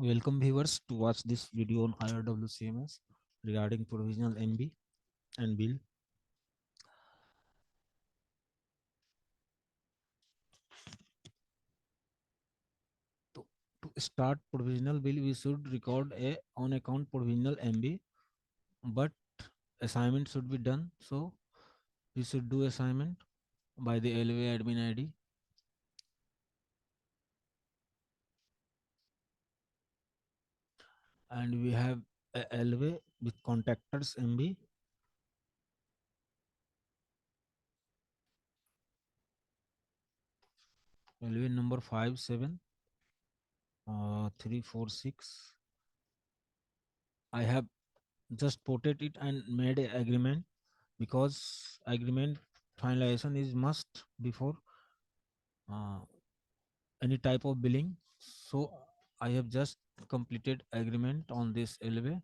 Welcome viewers to watch this video on IRWCMS regarding provisional MB and bill. To, to start provisional bill, we should record a on account provisional MB, but assignment should be done. So we should do assignment by the LWA admin ID. And we have a LWA with contactors MB. LWA number 57346. I have just ported it and made a agreement because agreement finalization is must before uh, any type of billing. So I have just completed agreement on this LWA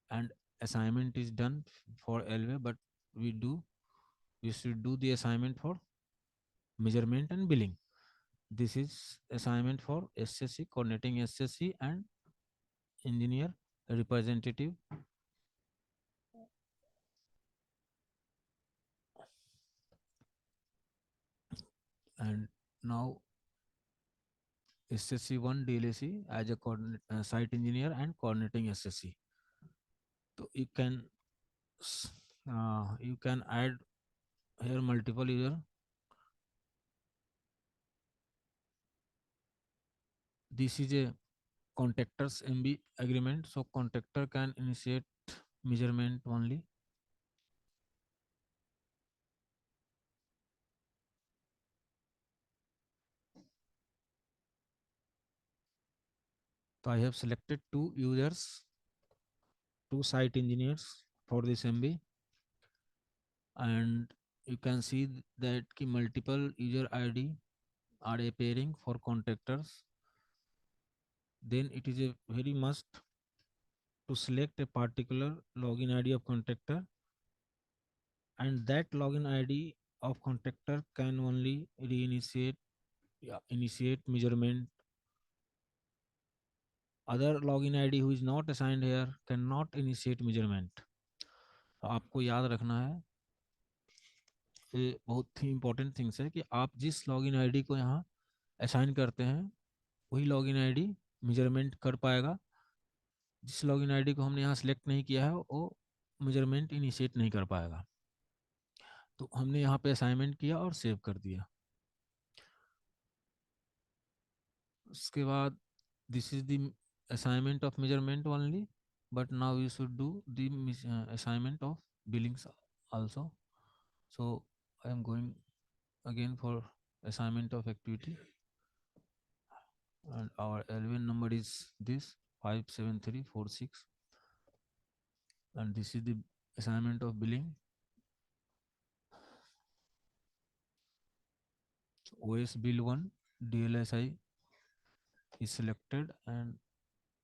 and assignment is done for LWA, but we should do the assignment for measurement and billing. This is assignment for SSC, coordinating SSC and engineer representative. And now SSC1 DLAC as a site engineer and coordinating SSC. So you can add here multiple user. This is a contactors MB agreement, so contactor can initiate measurement only. So I have selected two users, two site engineers for this MB, and you can see that ki multiple user ID are appearing for contactors. Then it is a very must to select a particular login ID of contactor, and that login ID of contactor can only reinitiate initiate measurement. Other login ID who is not assigned here cannot initiate measurement. तो आपको याद रखना है, ये बहुत ही important things है कि आप जिस लॉगिन आईडी को यहाँ असाइन करते हैं वही लॉगिन आईडी मेजरमेंट कर पाएगा. जिस लॉगिन आईडी को हमने यहाँ सिलेक्ट नहीं किया है वो मेजरमेंट इनिशिएट नहीं कर पाएगा. तो हमने यहाँ पे असाइनमेंट किया और सेव कर दिया. उसके बाद this is the assignment of measurement only, but now we should do the assignment of billings also. So I am going again for assignment of activity, and our LVN number is this 57346, and this is the assignment of billing. OS bill 1 DLSI is selected, and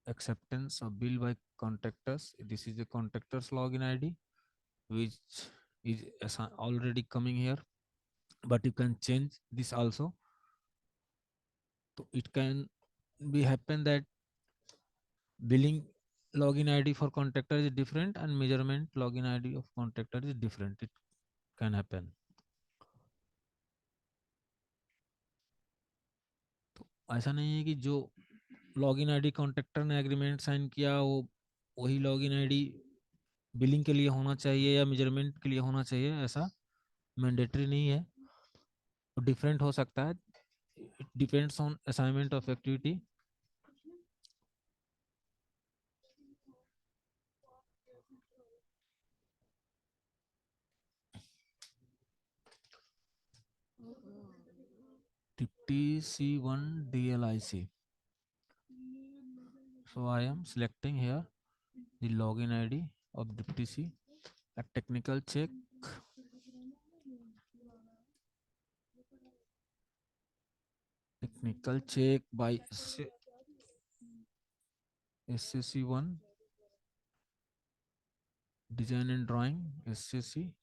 acceptance of bill by contactors. This is the contactors login ID which is already coming here, but you can change this also. So it can be happen that billing login ID for contactor is different and measurement login ID of contactor is different. It can happen. तो ऐसा नहीं है कि जो login ID contractor ने agreement sign किया वो वही लॉगिन आईडी बिलिंग के लिए होना चाहिए या मेजरमेंट के लिए होना चाहिए. ऐसा मैंडेटरी नहीं है, डिफरेंट हो सकता है. It depends on assignment of activity. TC1 DLIC. So I am selecting here the login ID of DPTC. A technical check. Technical check by SCC1. Design and drawing SCC.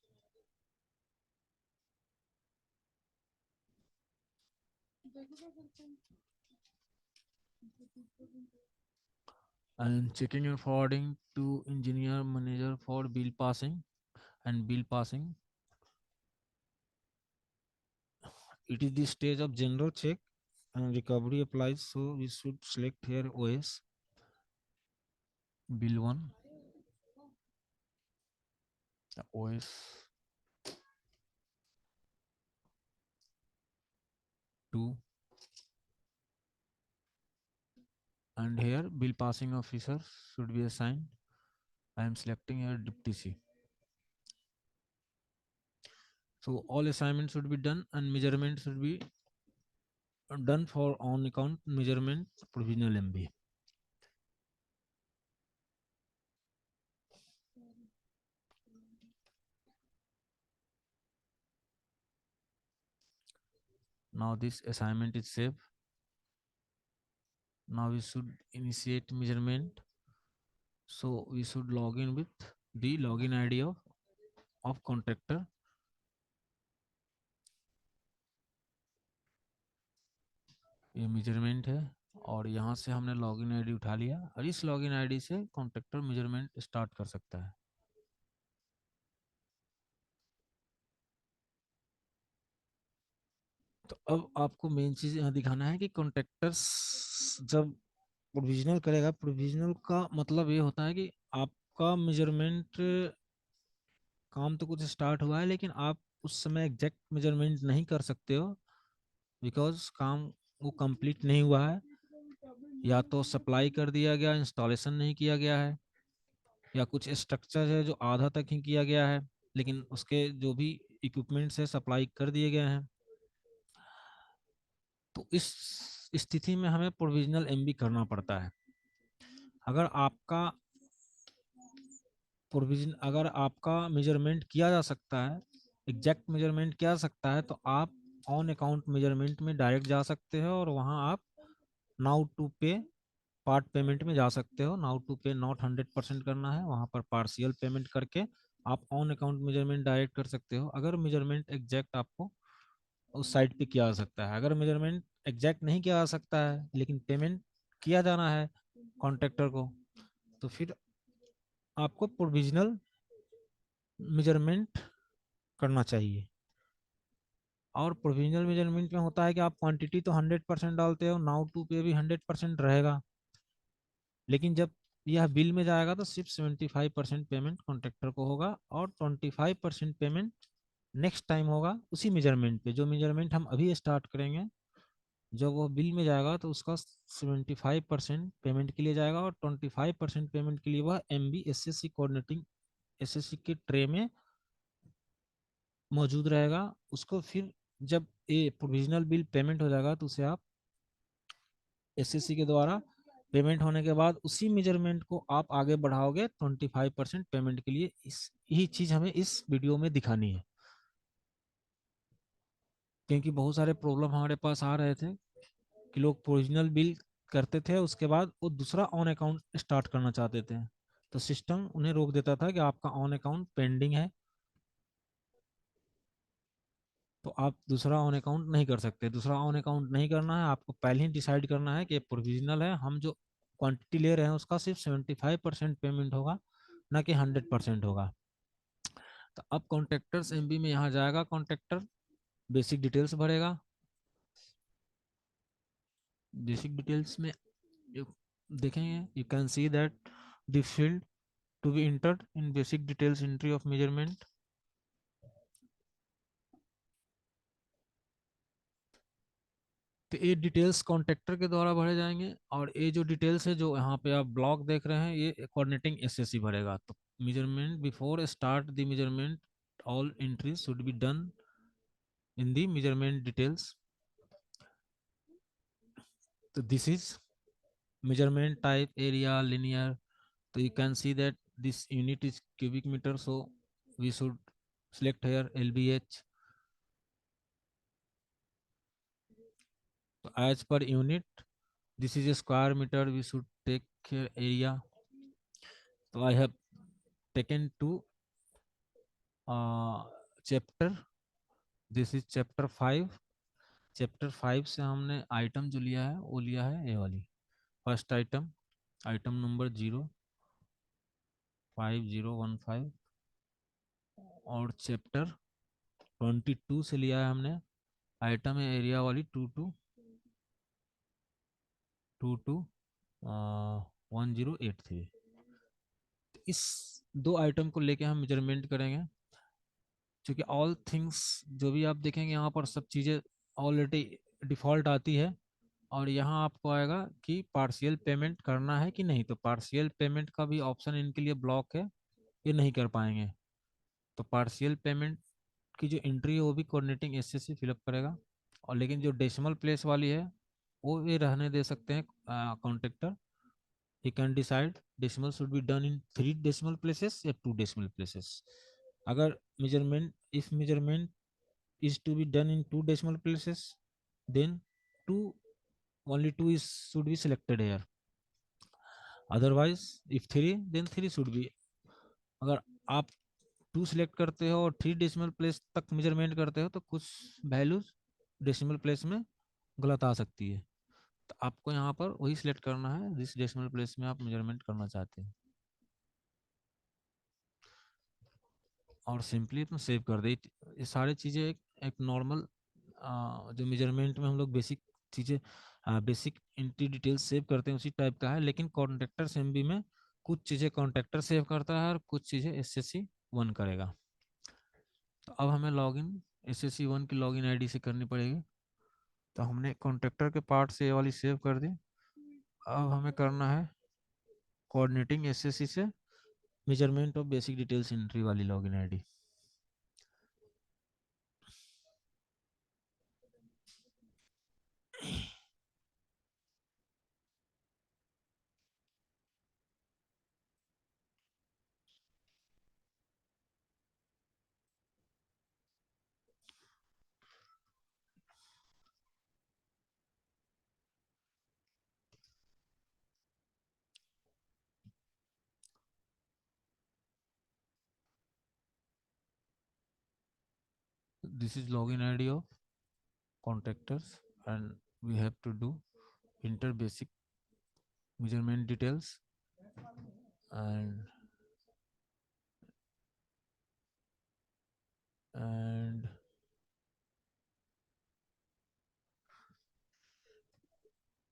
and checking and forwarding to engineer manager for bill passing and bill passing. It is the stage of general check and recovery applies. So we should select here OS bill 1, OS 2, and here bill passing officer should be assigned. I am selecting here deputy C. So all assignments should be done and measurement should be done for on account measurement provisional MB. Now this assignment is saved. Now we should initiate measurement. So we should log in with the login ID of contractor. ये measurement है और यहाँ से हमने login ID उठा लिया और इस लॉगिन आईडी से कॉन्ट्रैक्टर मेजरमेंट स्टार्ट कर सकता है. तो अब आपको मेन चीज यहाँ दिखाना है कि कॉन्ट्रैक्टर्स जब प्रोविजनल करेगा, प्रोविजनल का मतलब ये होता है कि आपका मेजरमेंट काम तो कुछ स्टार्ट हुआ है लेकिन आप उस समय एग्जैक्ट मेजरमेंट नहीं कर सकते हो बिकॉज काम वो कंप्लीट नहीं हुआ है, या तो सप्लाई कर दिया गया, इंस्टॉलेशन नहीं किया गया है, या कुछ स्ट्रक्चर है जो आधा तक ही किया गया है लेकिन उसके जो भी इक्विपमेंट्स है सप्लाई कर दिए गए हैं. तो इस स्थिति में हमें प्रोविजनल एमबी करना पड़ता है. अगर आपका अगर आपका मेजरमेंट किया जा सकता है, एग्जैक्ट मेजरमेंट किया जा सकता है, तो आप ऑन अकाउंट मेजरमेंट में डायरेक्ट जा सकते हो और वहां आप नाउ टू पे पार्ट पेमेंट में जा सकते हो. नाउ टू पे नॉट 100% करना है, वहां पर पार्शियल पेमेंट करके आप ऑन अकाउंट मेजरमेंट डायरेक्ट कर सकते हो अगर मेजरमेंट एग्जैक्ट आपको उस साइट पे किया जा सकता है. अगर मेजरमेंट एग्जैक्ट नहीं किया जा सकता है लेकिन पेमेंट किया जाना है कॉन्ट्रैक्टर को, तो फिर आपको प्रोविजनल मेजरमेंट करना चाहिए. और प्रोविजनल मेजरमेंट में होता है कि आप क्वांटिटी तो 100% डालते हो, नाउ टू पे भी 100% रहेगा, लेकिन जब यह बिल में जाएगा तो सिर्फ 75% पेमेंट कॉन्ट्रैक्टर को होगा और 25% पेमेंट नेक्स्ट टाइम होगा उसी मेजरमेंट पे. जो मेजरमेंट हम अभी स्टार्ट करेंगे जब वो बिल में जाएगा तो उसका 75% पेमेंट के लिए जाएगा और 25% पेमेंट के लिए वह MB SSC कोऑर्डिनेटिंग SSC के ट्रे में मौजूद रहेगा. उसको फिर जब ये प्रोविजनल बिल पेमेंट हो जाएगा तो उसे आप SSC के द्वारा पेमेंट होने के बाद उसी मेजरमेंट को आप आगे बढ़ाओगे 25% पेमेंट के लिए. इस यही चीज हमें इस वीडियो में दिखानी है क्योंकि बहुत सारे प्रॉब्लम हमारे पास आ रहे थे कि लोग प्रोविजनल बिल करते थे उसके बाद वो दूसरा ऑन अकाउंट स्टार्ट करना चाहते थे, तो सिस्टम उन्हें रोक देता था कि आपका ऑन अकाउंट पेंडिंग है, तो आप दूसरा ऑन अकाउंट नहीं कर सकते. दूसरा ऑन अकाउंट नहीं करना है, आपको पहले ही डिसाइड करना है कि प्रोविजनल है, हम जो क्वांटिटी ले रहे हैं उसका सिर्फ 75% पेमेंट होगा ना कि 100% होगा. तो अब कॉन्ट्रैक्टर्स MB में यहाँ जाएगा, कॉन्ट्रैक्टर बेसिक डिटेल्स भरेगा. बेसिक डिटेल्स में you देखेंगे you can see that the field to be entered in basic details entry of measurement. तो ये डिटेल्स कॉन्ट्रैक्टर के द्वारा भरे जाएंगे और ये जो डिटेल्स है जो यहाँ पे आप ब्लॉक देख रहे हैं ये कोऑर्डिनेटिंग SSC भरेगा. तो measurement before start the measurement all entries should be done in the measurement details. तो this is measurement type area linear. So you can see that this unit is cubic meter, so we should select here LBH. So as per unit, this is a square meter, we should take here area. So I have taken two chapter. This is chapter 5. Chapter 5 से हमने item जो लिया है वो लिया है ये वाली फर्स्ट आइटम आइटम नंबर 05015 और चैप्टर 22 से लिया है हमने। आइटम है एरिया वाली 2222 1083। इस दो आइटम को लेके हम मेजरमेंट करेंगे, क्योंकि ऑल थिंग्स जो भी आप देखेंगे यहाँ पर सब चीज़ें ऑलरेडी डिफ़ॉल्ट आती है। और यहाँ आपको आएगा कि पार्शियल पेमेंट करना है कि नहीं, तो पार्शियल पेमेंट का भी ऑप्शन इनके लिए ब्लॉक है, ये नहीं कर पाएंगे। तो पार्शियल पेमेंट की जो एंट्री है वो भी कोऑर्डिनेटिंग एसएससी फिलअप करेगा। और लेकिन जो डेसिमल प्लेस वाली है वो ये रहने दे सकते हैं contractor. he can decide decimal should be done in 3 decimal places या 2 decimal places। अगर measurement, if measurement is to be done in 2 decimal places, then two, only two is should be selected here, otherwise if three, then three should be। अगर आप to select करते हो और 3 decimal place तक measurement करते हो तो कुछ वैल्यूज डेसिमल प्लेस में गलत आ सकती है। तो आपको यहाँ पर वही सिलेक्ट करना है जिस डेसिमल प्लेस में आप मेजरमेंट करना चाहते हैं, और सिंपली तुम सेव कर दे। ये सारी चीज़ें एक नॉर्मल जो मेजरमेंट में हम लोग बेसिक चीज़ें, बेसिक एंट्री डिटेल्स सेव करते हैं उसी टाइप का है। लेकिन कॉन्ट्रैक्टर एमबी में कुछ चीज़ें कॉन्ट्रैक्टर सेव करता है और कुछ चीज़ें एसएससी वन करेगा। तो अब हमें लॉगिन एसएससी वन की लॉगिन आईडी से करनी पड़ेगी। तो हमने कॉन्ट्रैक्टर के पार्ट से ये वाली सेव कर दी। अब हमें करना है कोऑर्डिनेटिंग एसएससी से measurement of basic details entry वाली login ID. This is login ID of contractors, and we have to do enter basic measurement details and and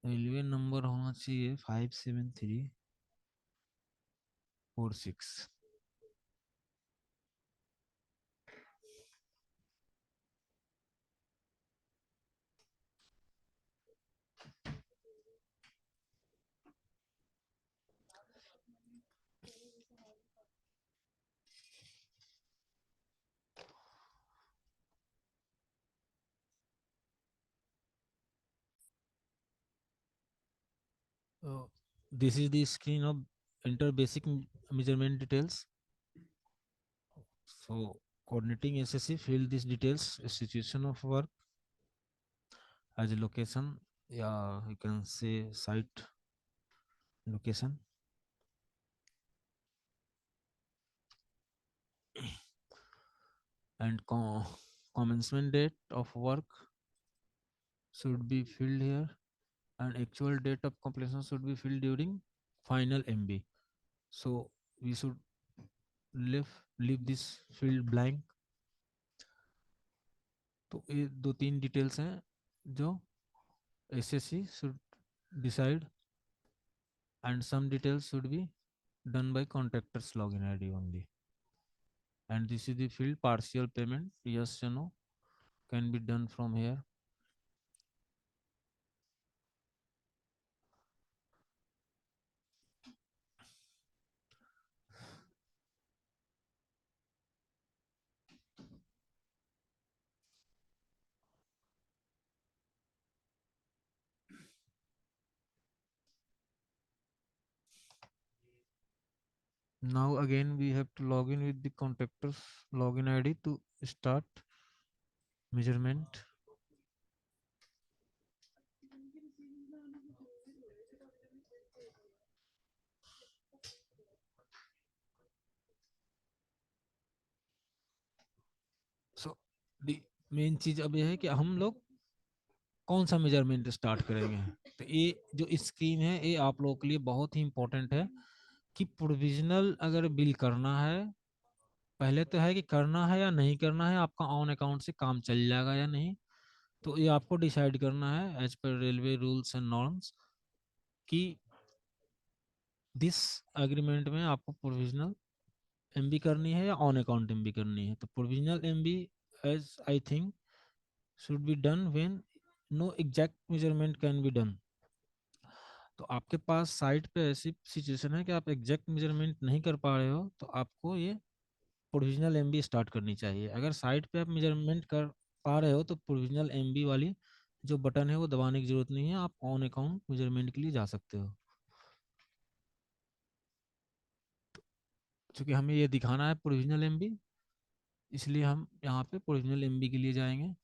railway number होना चाहिए 57346। This is the screen of enter basic measurement details. So coordinating SSC fill these details: situation of work as a location, yeah, you can say site location, and commencement date of work should be filled here, and actual date of completion should be filled during final MB. So we should leave this field blank। तो ये दो तीन details हैं जो SSC should decide, and some details should be done by contractors login ID only। And this is the field partial payment, yes or no, can be done from here। Now again we have to log in with the contractors login ID to start measurement। So the main चीज अब यह है कि हम लोग कौन सा measurement start करेंगे। तो ये जो स्क्रीन है ये आप लोगों के लिए बहुत ही इंपॉर्टेंट है कि प्रोविजनल अगर बिल करना है, पहले तो है कि करना है या नहीं करना है, आपका ऑन अकाउंट से काम चल जाएगा या नहीं। तो ये आपको डिसाइड करना है as per railway rules and norms कि दिस एग्रीमेंट में आपको प्रोविजनल एमबी करनी है या ऑन अकाउंट एमबी करनी है। तो provisional MB as I think should be done when no exact measurement can be done. तो आपके पास साइट पे ऐसी सिचुएशन है कि आप एग्जैक्ट मेजरमेंट नहीं कर पा रहे हो, तो आपको ये प्रोविजनल एमबी स्टार्ट करनी चाहिए। अगर साइट पे आप मेजरमेंट कर पा रहे हो तो प्रोविजनल एमबी वाली जो बटन है वो दबाने की जरूरत नहीं है, आप ऑन अकाउंट मेजरमेंट के लिए जा सकते हो। क्योंकि हमें ये दिखाना है प्रोविजनल एमबी, इसलिए हम यहाँ पे प्रोविजनल एमबी के लिए जाएंगे।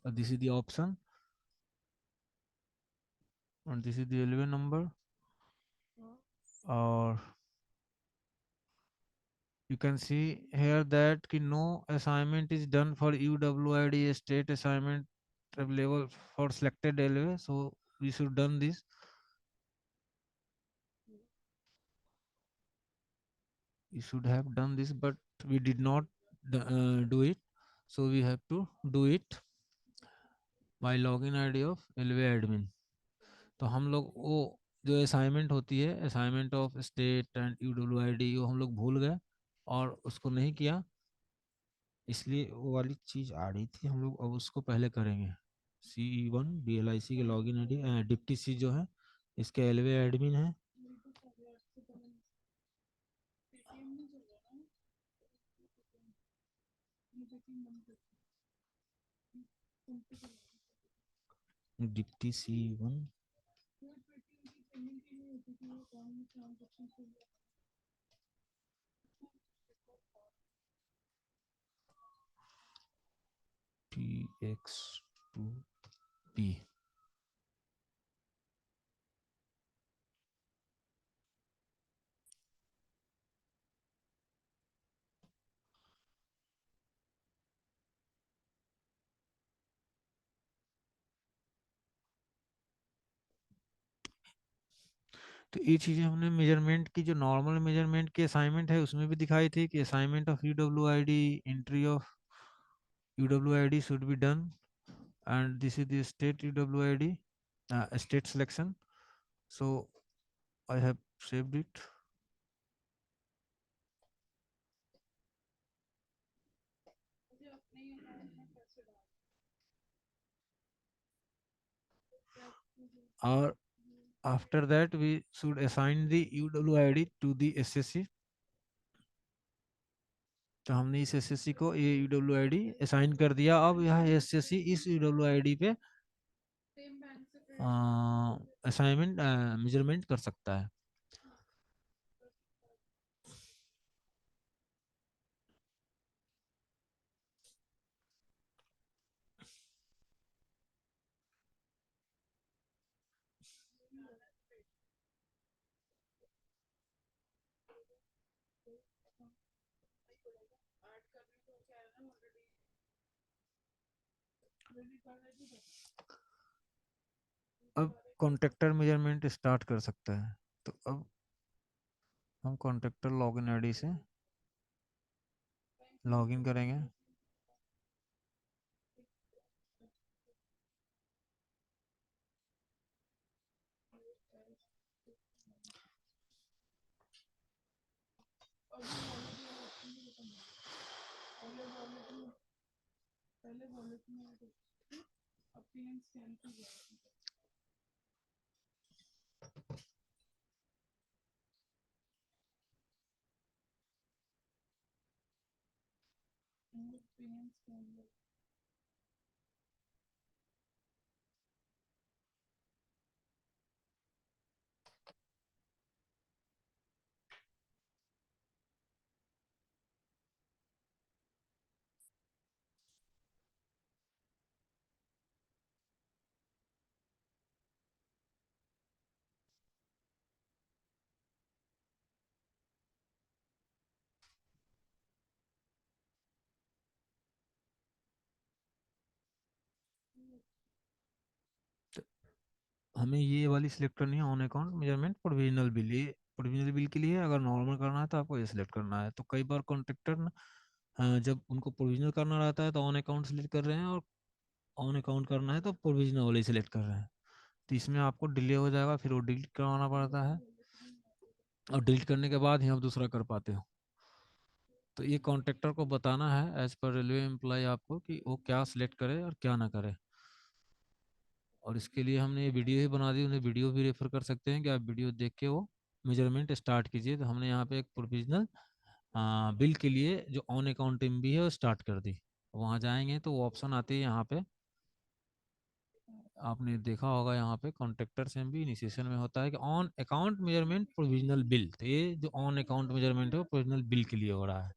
This is the option and this is the LV number, or you can see here that ki no assignment is done for UWID state assignment available for selected LV, so we should done this. We should have done this but we did not do it, so we have to do it by login ID of LV admin. तो हम लोग वो जो assignment होती है assignment of state and UWID वो हम लोग भूल गए और उसको नहीं किया, इसलिए वो वाली चीज आ रही थी, हम लोग अब उसको पहले करेंगे। CE1 DLIC के लॉगिन आईडी डिप्टी सी जो है इसके एलवे एडमिन है। Deputy C1 TX2P। तो ये चीजें हमने मेजरमेंट की जो नॉर्मल मेजरमेंट की असाइनमेंट है उसमें भी दिखाई थी कि assignment of UWID entry of UWID should be done and this is the state UWID state selection, so I have saved it। और after that we should assign the UWID to the SSC। तो हमने इस SSC को ये UWID assign कर दिया। अब यह SSC इस UWID पे असाइनमेंट मेजरमेंट कर सकता है। अब कॉन्ट्रैक्टर मेजरमेंट स्टार्ट कर सकता है। तो अब हम कॉन्ट्रैक्टर लॉगिन आईडी से लॉगिन करेंगे। हमें ये वाली सिलेक्ट करनी है, on account measurement provisional bill. ये प्रोविजनल बिल के लिए है, अगर नॉर्मल करना है तो आपको ये सिलेक्ट करना है। तो कई बार कॉन्ट्रेक्टर जब उनको प्रोविजनल करना रहता है तो ऑन अकाउंट सिलेक्ट कर रहे हैं, और ऑन अकाउंट करना है तो प्रोविजनल वाले सिलेक्ट कर रहे हैं। तो इसमें आपको डिले हो जाएगा, फिर वो डिलीट करवाना पड़ता है, और डिलीट करने के बाद ही आप दूसरा कर पाते हो। तो ये कॉन्ट्रेक्टर को बताना है एज पर रेलवे एम्प्लॉय आपको कि वो क्या सिलेक्ट करे और क्या ना करे। और इसके लिए हमने ये वीडियो ही बना दी, उन्हें वीडियो भी रेफर कर सकते हैं कि आप वीडियो देख के वो मेजरमेंट स्टार्ट कीजिए। तो हमने यहाँ पे एक प्रोविजनल बिल के लिए जो ऑन अकाउंटिंग भी है वो स्टार्ट कर दी। वहाँ जाएंगे तो वो ऑप्शन आती है यहाँ पे, आपने देखा होगा यहाँ पे कॉन्ट्रेक्टर से भी इनिशिएशन में होता है कि on account measurement provisional bill. तो ये जो ऑन अकाउंट मेजरमेंट है वो प्रोविजनल बिल के लिए हो रहा है।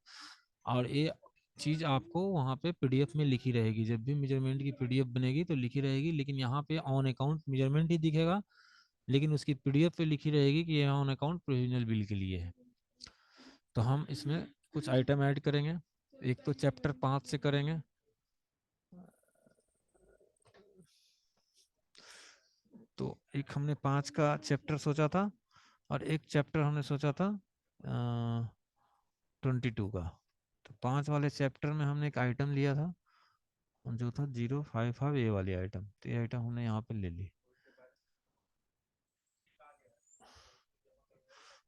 और ये चीज आपको वहाँ पे पीडीएफ में लिखी रहेगी, जब भी मेजरमेंट की पीडीएफ बनेगी तो लिखी रहेगी, लेकिन यहाँ पे ऑन अकाउंट मेजरमेंट ही दिखेगा, लेकिन उसकी पीडीएफ पे लिखी रहेगी कि ये ऑन अकाउंट प्रोविजनल बिल के लिए है। तो हम इसमें कुछ आइटम ऐड करेंगे। एक तो चैप्टर 5 से करेंगे। तो एक हमने 5 का चैप्टर सोचा था, और एक चैप्टर हमने सोचा था 22 का। तो 5 वाले चैप्टर में हमने एक आइटम लिया था जो था 055 ए वाली आइटम। तो ये आइटम हमने यहाँ पे ले ली।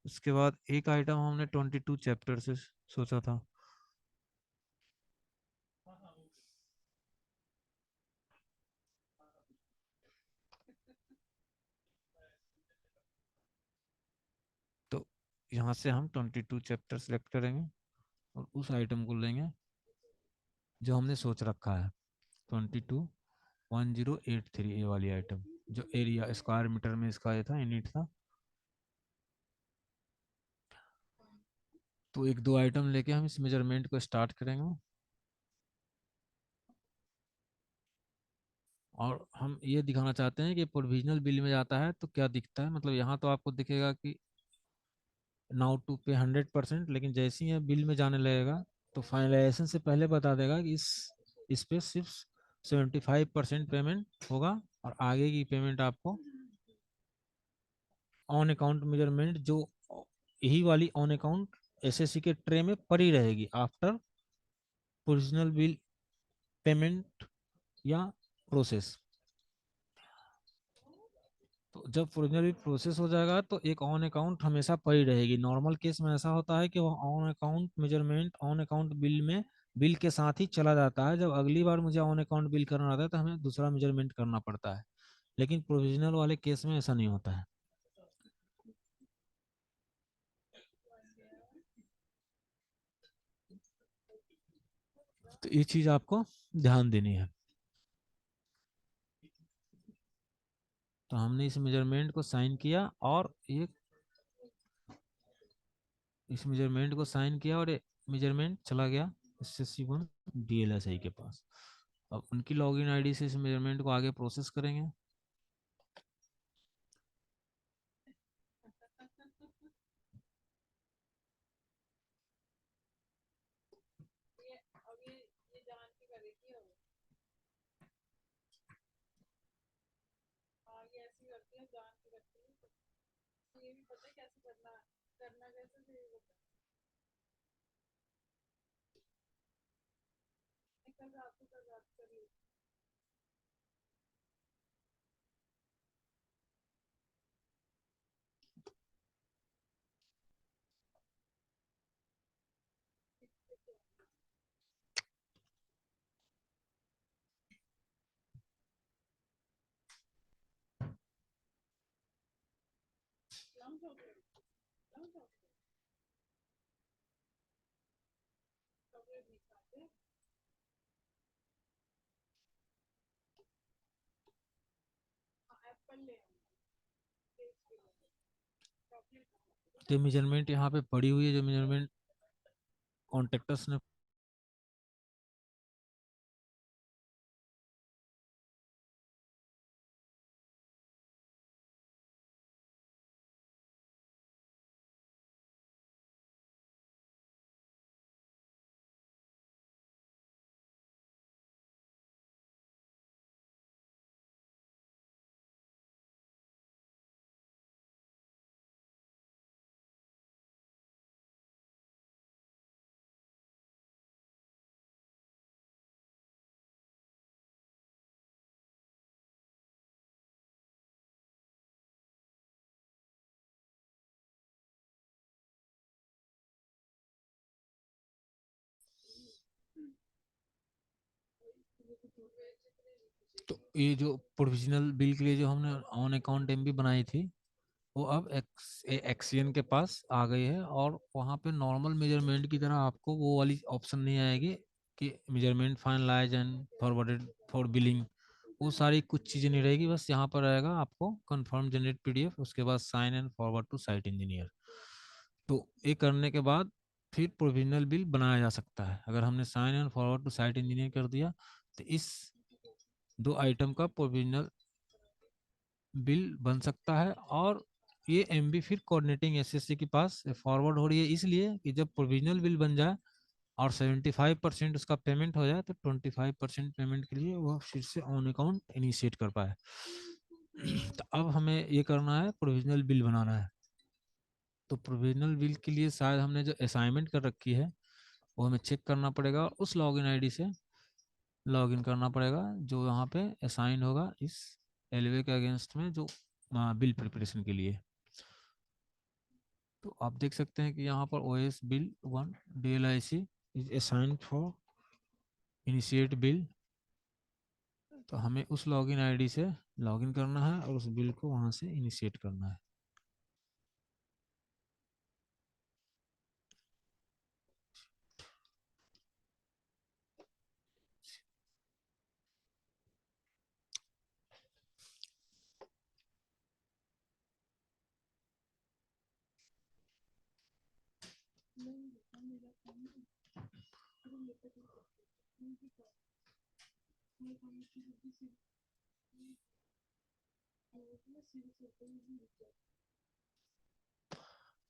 उसके बाद एक आइटम हमने 22 चैप्टर से सोचा था। तो यहाँ से हम 22 चैप्टर सेलेक्ट करेंगे और उस आइटम को लेंगे जो हमने सोच रखा है, 221083 ए वाली आइटम, जो एरिया स्क्वायर मीटर में इसका ये था, यूनिट था। तो एक दो आइटम लेके हम इस मेजरमेंट को स्टार्ट करेंगे। और हम ये दिखाना चाहते हैं कि प्रोविजनल बिल में जाता है तो क्या दिखता है। मतलब यहाँ तो आपको दिखेगा कि नाउ टू पे 100%, लेकिन जैसे ही ये बिल में जाने लगेगा तो फाइनलाइजेशन से पहले बता देगा कि इस पे सिर्फ 75% पेमेंट होगा, और आगे की पेमेंट आपको ऑन अकाउंट मेजरमेंट जो यही वाली ऑन अकाउंट एसएससी के ट्रे में पड़ी रहेगी आफ्टर प्रोविजनल बिल पेमेंट या प्रोसेस। तो जब प्रोविजनल प्रोसेस हो जाएगा तो एक ऑन अकाउंट हमेशा पड़ी रहेगी। नॉर्मल केस में ऐसा होता है कि वो on account measurement on account bill में बिल के साथ ही चला जाता है। जब अगली बार मुझे ऑन अकाउंट बिल करना आता है तो हमें दूसरा मेजरमेंट करना पड़ता है, लेकिन प्रोविजनल वाले केस में ऐसा नहीं होता है। तो ये चीज आपको ध्यान देनी है। तो हमने इस मेजरमेंट को साइन किया, और एक इस मेजरमेंट को साइन किया, और मेजरमेंट चला गया एसएससी 1 डीएलएसआई के पास। अब उनकी लॉगिन आईडी से इस मेजरमेंट को आगे प्रोसेस करेंगे। तो मेजरमेंट यहाँ पे पड़ी हुई है, जो मेजरमेंट कॉन्ट्रेक्टर्स ने तो ये जो प्रोविजनल बिल के लिए जो हमने ऑन अकाउंट एमबी बनाई थी, वो अब एक्सियन के पास आ गई है, और वहाँ पे नॉर्मल मेजरमेंट की तरह आपको वो वाली ऑप्शन नहीं आएगी कि measurement finalise and forwarded for billing. वो सारी कुछ चीज़ें नहीं रहेगी, बस यहाँ पर रहेगा आपको कंफर्म जनरेट पीडीएफ, उसके बाद sign and forward to site engineer. तो ये करने के बाद फिर प्रोविजनल बिल बनाया जा सकता है। अगर हमने sign and forward to site engineer कर दिया, तो इस दो आइटम का प्रोविजनल बिल बन सकता है। और ये एमबी फिर कोऑर्डिनेटिंग एसएससी के पास फॉरवर्ड हो रही है, इसलिए कि जब प्रोविजनल बिल बन जाए और 75% उसका पेमेंट हो जाए, तो 25% पेमेंट के लिए वो फिर से ऑन अकाउंट इनिशिएट कर पाए। तो अब हमें ये करना है, प्रोविजनल बिल बनाना है। तो प्रोविजनल बिल के लिए शायद हमने जो असाइनमेंट कर रखी है, वो हमें चेक करना पड़ेगा, और उस लॉगिन आईडी से लॉगिन करना पड़ेगा जो यहाँ पे असाइन होगा इस एलवे के अगेंस्ट में, जो बिल प्रिपरेशन के लिए। तो आप देख सकते हैं कि यहाँ पर OS bill 1 DLIC is assigned for initiate bill. तो हमें उस लॉगिन आईडी से लॉगिन करना है और उस बिल को वहाँ से इनिशिएट करना है।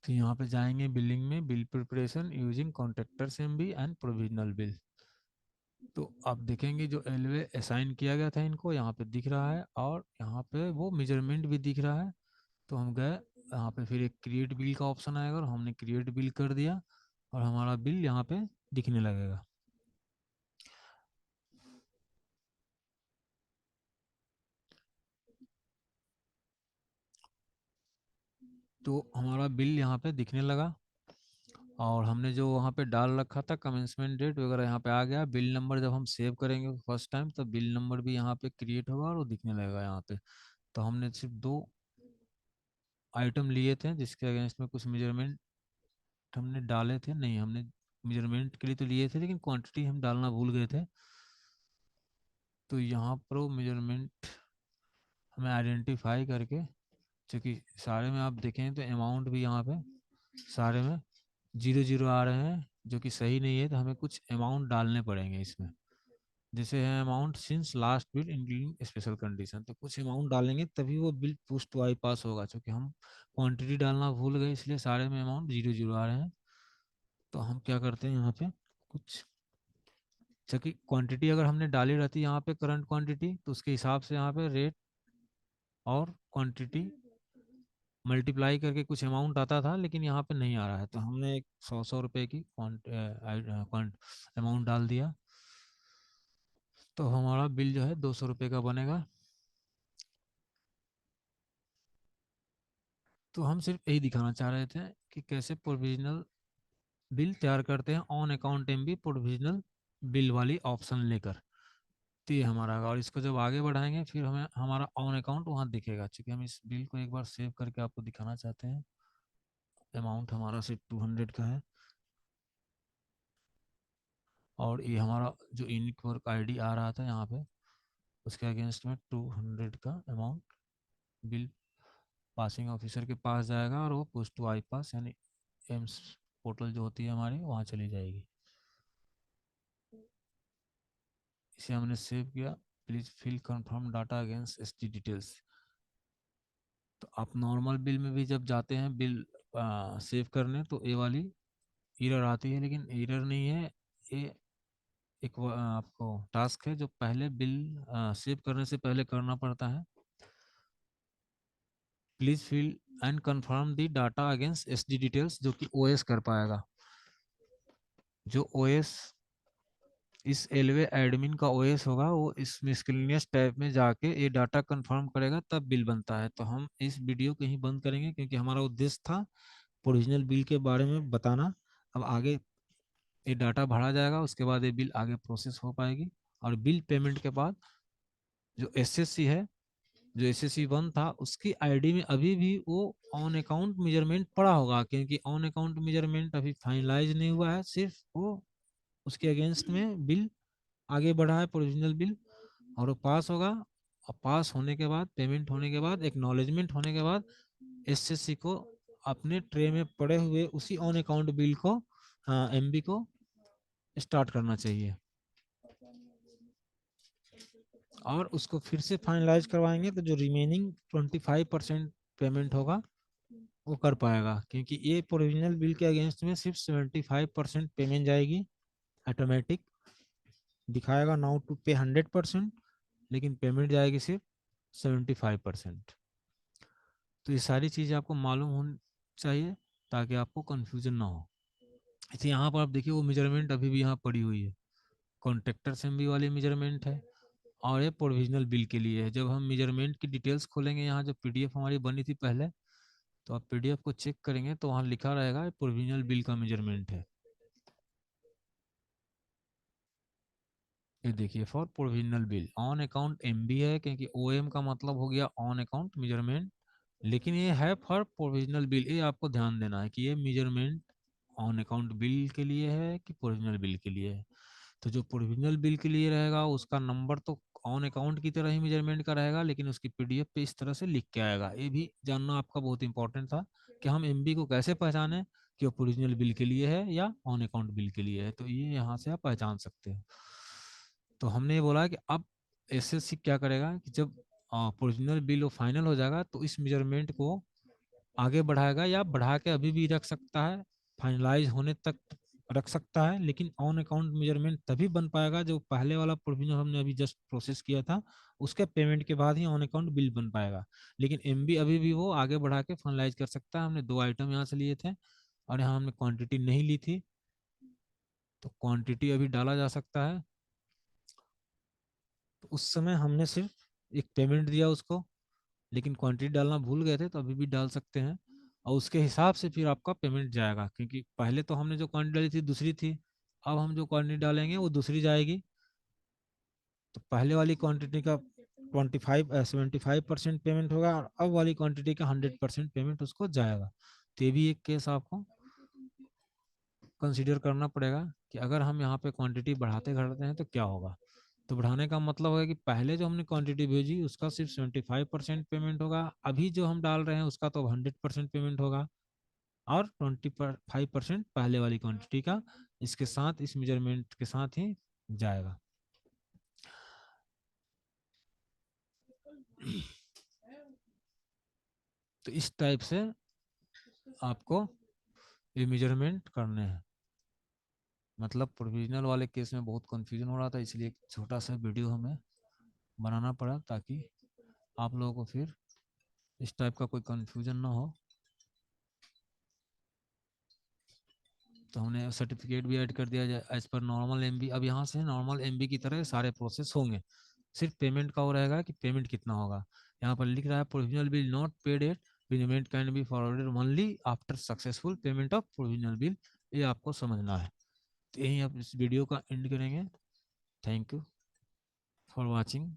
तो यहाँ पे जाएंगे बिलिंग में, bill preparation using contractors MB and provisional bill. तो आप देखेंगे जो एलवे असाइन किया गया था इनको यहाँ पे दिख रहा है, और यहाँ पे वो मेजरमेंट भी दिख रहा है। तो हम गए यहाँ पे, फिर एक क्रिएट बिल का ऑप्शन आएगा, और हमने क्रिएट बिल कर दिया, और हमारा बिल यहाँ पे दिखने लगेगा। तो हमारा बिल यहाँ पे दिखने लगा, और हमने जो वहाँ पे डाल रखा था कमेंसमेंट डेट वगैरह यहाँ पे आ गया। बिल नंबर जब हम सेव करेंगे फर्स्ट टाइम, तो बिल नंबर भी यहाँ पे क्रिएट होगा और वो दिखने लगेगा यहाँ पे। तो हमने सिर्फ दो आइटम लिए थे जिसके अगेंस्ट में कुछ मेजरमेंट हमने डाले थे, नहीं हमने मेजरमेंट के लिए तो लिए थे, लेकिन क्वांटिटी हम डालना भूल गए थे। तो यहाँ पर वो मेजरमेंट हमें आइडेंटिफाई करके, क्योंकि सारे में आप देखें तो अमाउंट भी यहाँ पे सारे में 0 0 आ रहे हैं, जो कि सही नहीं है। तो हमें कुछ अमाउंट डालने पड़ेंगे इसमें, जैसे है amount since last bill including special condition. तो कुछ अमाउंट डालेंगे तभी वो बिल पोस्ट टू आई पास होगा, क्योंकि हम क्वांटिटी डालना भूल गए, इसलिए सारे में अमाउंट 0 0 आ रहे हैं। तो हम क्या करते हैं यहाँ पे कुछ, क्योंकि क्वांटिटी अगर हमने डाली रहती यहाँ पे करंट क्वांटिटी, तो उसके हिसाब से यहाँ पे रेट और क्वांटिटी मल्टीप्लाई करके कुछ अमाउंट आता था, लेकिन यहाँ पे नहीं आ रहा है। तो हमने एक 100 100 रुपए की अमाउंट डाल दिया, तो हमारा बिल जो है 200 रुपये का बनेगा। तो हम सिर्फ यही दिखाना चाह रहे थे कि कैसे प्रोविजनल बिल तैयार करते हैं on account MB provisional bill वाली ऑप्शन लेकर। तो ये हमारा, और इसको जब आगे बढ़ाएंगे फिर हमें हमारा ऑन अकाउंट वहाँ दिखेगा। चूंकि हम इस बिल को एक बार सेव करके आपको दिखाना चाहते हैं। अमाउंट हमारा सिर्फ 200 का है, और ये हमारा जो यूनिक वर्क आईडी आ रहा था यहाँ पे, उसके अगेंस्ट में 200 का अमाउंट बिल पासिंग ऑफिसर के पास जाएगा, और वो पोस्ट टू आई पास यानी एम्स पोर्टल जो होती है हमारी, वहाँ चली जाएगी। इसे हमने सेव किया। Please fill confirm data against S T details. तो आप नॉर्मल बिल में भी जब जाते हैं बिल सेव करने, तो ये वाली एरर आती है, लेकिन एरर नहीं है ये। एक आपको टास्क है जो पहले बिल सेव करने से पहले करना पड़ता है। Please fill and confirm the data against S D details, जो कि ओएस कर पाएगा। जो ओएस इस एलवे एडमिन का ओएस होगा, वो इस मिसcellaneous टैब में जाके ये डाटा कंफर्म करेगा, तब बिल बनता है। तो हम इस वीडियो को ही बंद करेंगे, क्योंकि हमारा उद्देश्य था ओरिजिनल बिल के बारे में बताना। अब आगे ये डाटा भरा जाएगा, उसके बाद ये बिल आगे प्रोसेस हो पाएगी। और बिल पेमेंट के बाद जो एसएससी है, जो एसएससी वन था, उसकी आईडी में अभी भी वो ऑन अकाउंट मेजरमेंट पड़ा होगा, क्योंकि ऑन अकाउंट मेजरमेंट अभी फाइनलाइज नहीं हुआ है, सिर्फ वो उसके अगेंस्ट में बिल आगे बढ़ा है, प्रोविजनल बिल, और वो पास होगा। और पास होने के बाद, पेमेंट होने के बाद, एक्नॉलेजमेंट होने के बाद, एसएससी को अपने ट्रे में पड़े हुए उसी ऑन अकाउंट बिल को, एमबी को स्टार्ट करना चाहिए, और उसको फिर से फाइनलाइज करवाएंगे तो जो रिमेनिंग 25% पेमेंट होगा वो कर पाएगा, क्योंकि ये प्रोविजनल बिल के अगेंस्ट में सिर्फ 75% पेमेंट जाएगी ऑटोमेटिक, दिखाएगा नाउ टू पे 100%, लेकिन पेमेंट जाएगी सिर्फ 75%। तो ये सारी चीज़ें आपको मालूम होनी चाहिए ताकि आपको कंफ्यूजन ना हो। इसे यहाँ पर आप देखिए, वो मेजरमेंट अभी भी यहाँ पड़ी हुई है, कॉन्ट्रेक्टर असेंबली वाली मेजरमेंट है, और ये प्रोविजनल बिल के लिए है। जब हम मेजरमेंट की डिटेल्स खोलेंगे, यहाँ जो पीडीएफ हमारी बनी थी पहले, तो आप पीडीएफ को चेक करेंगे तो वहाँ लिखा रहेगा प्रोविजनल बिल का मेजरमेंट है। ये देखिए, for provisional bill on account MB है, क्योंकि ओएम का मतलब हो गया ऑन अकाउंट मेजरमेंट, लेकिन ये है फॉर प्रोविजनल बिल। ये आपको ध्यान देना है कि ये मेजरमेंट ऑन अकाउंट बिल के लिए है कि प्रोविजनल बिल के लिए है। तो जो प्रोविजनल बिल के लिए रहेगा उसका नंबर तो ऑन अकाउंट की तरह ही मेजरमेंट का रहेगा, लेकिन उसकी पीडीएफ पे इस तरह से लिख के आएगा। ये भी जानना आपका बहुत इंपॉर्टेंट था कि हम एमबी को कैसे पहचाने कि वो प्रोविजनल बिल के लिए है या ऑन अकाउंट बिल के लिए है। तो ये यहाँ से आप पहचान सकते हो। तो हमने ये बोला कि अब एसएससी क्या करेगा कि जब प्रोविजनल बिल वो फाइनल हो जाएगा तो इस मेजरमेंट को आगे बढ़ाएगा, या बढ़ा के अभी भी रख सकता है, फाइनलाइज होने तक रख सकता है, लेकिन ऑन अकाउंट मेजरमेंट तभी बन पाएगा जो पहले वाला प्रोविजन हमने अभी जस्ट प्रोसेस किया था, उसके पेमेंट के बाद ही ऑन अकाउंट बिल बन पाएगा। लेकिन एमबी अभी भी वो आगे बढ़ा के फाइनलाइज कर सकता है। हमने दो आइटम यहाँ से लिए थे और यहाँ हमने क्वांटिटी नहीं ली थी, तो क्वांटिटी अभी डाला जा सकता है। तो उस समय हमने सिर्फ एक पेमेंट दिया उसको, लेकिन क्वांटिटी डालना भूल गए थे, तो अभी भी डाल सकते हैं, और उसके हिसाब से फिर आपका पेमेंट जाएगा, क्योंकि पहले तो हमने जो क्वांटिटी डाली थी दूसरी थी, अब हम जो क्वांटिटी डालेंगे वो दूसरी जाएगी। तो पहले वाली क्वांटिटी का 75% पेमेंट होगा, और अब वाली क्वांटिटी का 100% पेमेंट उसको जाएगा। तो ये भी एक केस आपको कंसिडर करना पड़ेगा कि अगर हम यहाँ पे क्वांटिटी बढ़ाते घटाते हैं तो क्या होगा। तो बढ़ाने का मतलब है कि पहले जो हमने क्वांटिटी भेजी उसका सिर्फ 75% पेमेंट होगा, अभी जो हम डाल रहे हैं उसका तो 100% पेमेंट होगा, और 25% पहले वाली क्वांटिटी का इसके साथ, इस मेजरमेंट के साथ ही जाएगा। तो इस टाइप से आपको ये मेजरमेंट करने हैं। मतलब प्रोविजनल वाले केस में बहुत कंफ्यूजन हो रहा था, इसलिए एक छोटा सा वीडियो हमें बनाना पड़ा ताकि आप लोगों को फिर इस टाइप का कोई कंफ्यूजन ना हो। तो हमने सर्टिफिकेट भी ऐड कर दिया जाए एज पर नॉर्मल एमबी। अब यहाँ से नॉर्मल एमबी की तरह सारे प्रोसेस होंगे, सिर्फ पेमेंट का हो रहेगा कि पेमेंट कितना होगा। यहाँ पर लिख रहा है provisional bill not paid yet, payment can be forwarded only after successful payment of provisional bill. ये आपको समझना है। तो यही आप इस वीडियो का एंड करेंगे। Thank you for watching.